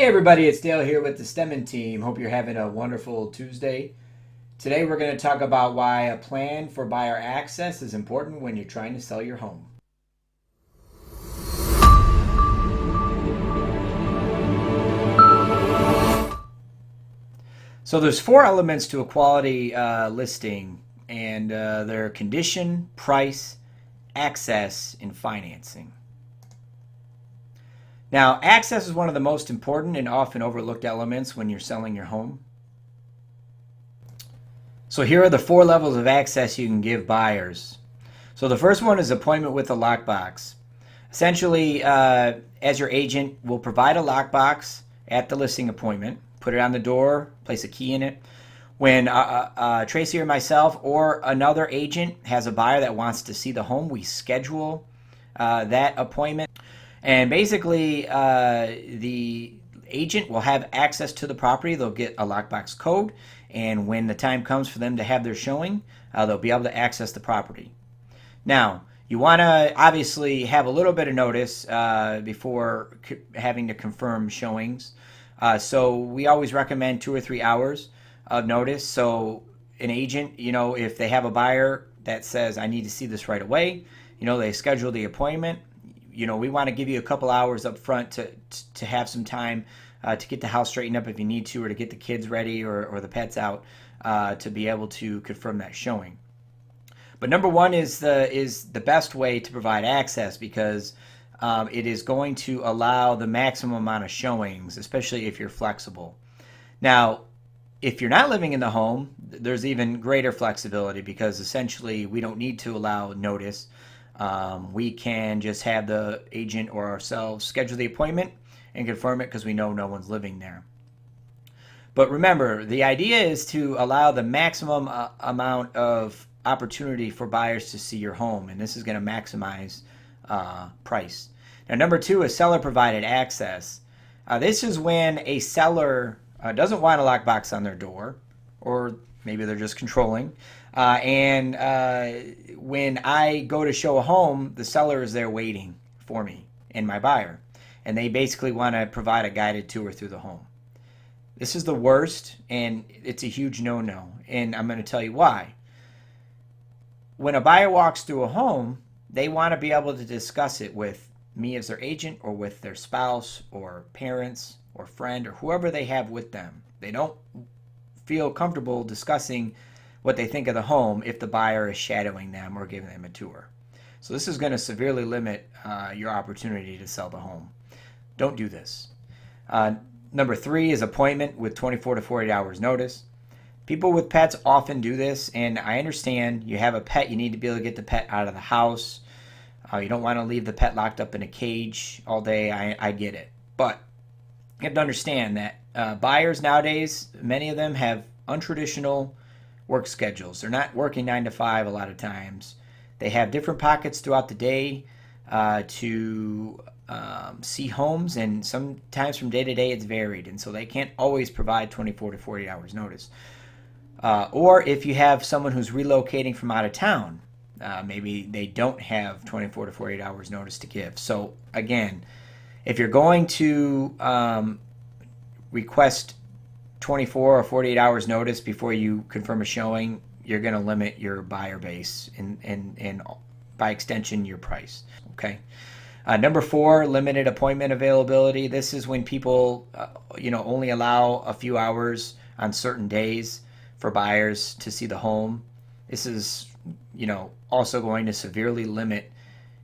Hey everybody, it's Dale here with the Stemmen team. Hope you're having a wonderful Tuesday. Today we're going to talk about why a plan for buyer access is important when you're trying to sell your home. So there's four elements to a quality listing, and they're condition, price, access, and financing. Now, access is one of the most important and often overlooked elements when you're selling your home. So here are the four levels of access you can give buyers. So the first one is appointment with a lockbox. Essentially, as your agent, will provide a lockbox at the listing appointment, put it on the door, place a key in it. When Tracy or myself or another agent has a buyer that wants to see the home, we schedule that appointment. And basically, the agent will have access to the property. They'll get a lockbox code, and when the time comes for them to have their showing, they'll be able to access the property. Now, you want to obviously have a little bit of notice before having to confirm showings. So we always recommend 2 or 3 hours of notice. So an agent, if they have a buyer that says, I need to see this right away, they schedule the appointment. We want to give you a couple hours up front to have some time to get the house straightened up if you need to, or to get the kids ready or the pets out to be able to confirm that showing. But number one is the best way to provide access, because it is going to allow the maximum amount of showings, especially if you're flexible. Now, if you're not living in the home, there's even greater flexibility, because essentially we don't need to allow notice. We can just have the agent or ourselves schedule the appointment and confirm it, because we know no one's living there. But remember, the idea is to allow the maximum amount of opportunity for buyers to see your home, and this is going to maximize price. Now, number two is seller provided access. This is when a seller doesn't want a lockbox on their door, or maybe they're just controlling. And when I go to show a home, the seller is there waiting for me and my buyer. And they basically want to provide a guided tour through the home. This is the worst, and it's a huge no-no. And I'm going to tell you why. When a buyer walks through a home, they want to be able to discuss it with me as their agent, or with their spouse or parents or friend or whoever they have with them. They don't feel comfortable discussing what they think of the home if the buyer is shadowing them or giving them a tour. So this is going to severely limit your opportunity to sell the home. Don't do this. Number three is appointment with 24 to 48 hours notice. People with pets often do this, and I understand. You have a pet, you need to be able to get the pet out of the house. You don't want to leave the pet locked up in a cage all day. I get it. But you have to understand that buyers nowadays, many of them have untraditional work schedules. They're not working 9 to 5 a lot of times. They have different pockets throughout the day to see homes, and sometimes from day to day it's varied, and so they can't always provide 24 to 48 hours notice. Or if you have someone who's relocating from out of town, maybe they don't have 24 to 48 hours notice to give. So again, if you're going to request 24 or 48 hours notice before you confirm a showing, you're going to limit your buyer base and by extension your price. Okay. Number four, limited appointment availability. This is when people only allow a few hours on certain days for buyers to see the home. This is also going to severely limit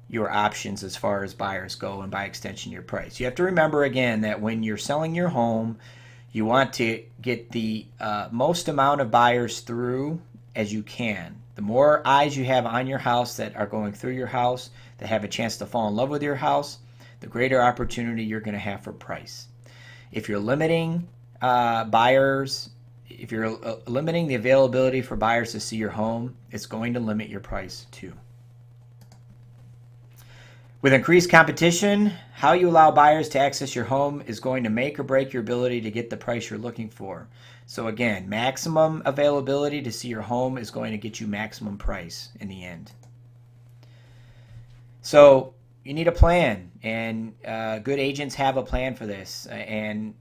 your options as far as buyers go, and by extension your price. You have to remember again that when you're selling your home, you want to get the most amount of buyers through as you can. The more eyes you have on your house that are going through your house, that have a chance to fall in love with your house, the greater opportunity you're going to have for price. If you're limiting buyers, if you're limiting the availability for buyers to see your home, it's going to limit your price too. With increased competition, how you allow buyers to access your home is going to make or break your ability to get the price you're looking for. So again, maximum availability to see your home is going to get you maximum price in the end. So, you need a plan, and good agents have a plan for this. And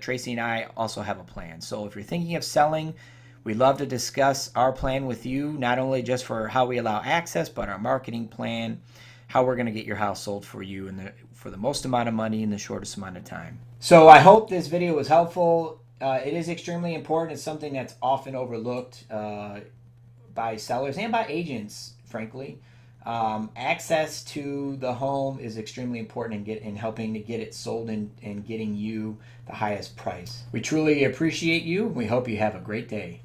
Tracy and I also have a plan. So if you're thinking of selling, we'd love to discuss our plan with you, not only just for how we allow access, but our marketing plan, how we're going to get your house sold for you for the most amount of money in the shortest amount of time. So I hope this video was helpful. It is extremely important. It's something that's often overlooked by sellers and by agents, frankly. Access to the home is extremely important in helping to get it sold and getting you the highest price. We truly appreciate you. We hope you have a great day.